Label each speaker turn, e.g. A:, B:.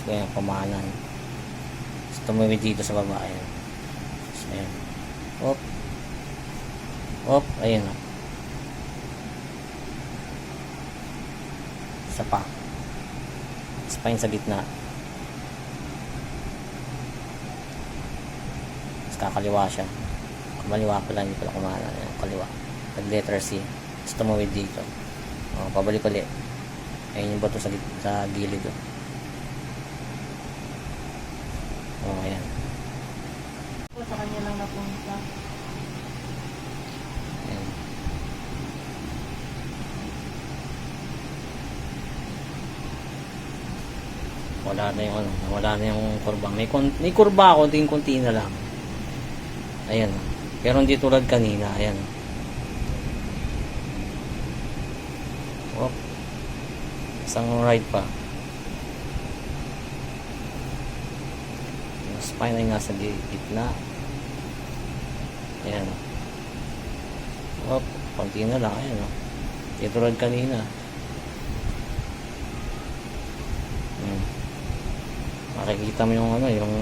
A: ko yung pamahalan. So, tumawid dito sa baba. Ayan. So, ayan. Op. Op. Ayan o. Isa pa. Spine sa gitna. Tapos kakaliwa siya. Kumaliwa pala, hindi pala kumahalan. Ayan, kaliwa. Nag letter C. Tapos tumawid dito. O, pabalik ulit. Ayan yung bato sa gilid o. Oh, ayan.
B: Sa kanya lang napunta.
A: Ayan. Wala na yung ano, wala na yung kurba. May kurba ako, konti na lang. Ayan. Pero hindi tulad kanina, ayan. Oh. Isang right pa. Spine ay nasa gitna. Ayan. Op, konti na lang. Ayan. Ito rin kanina. Makikita mo yung ano, yung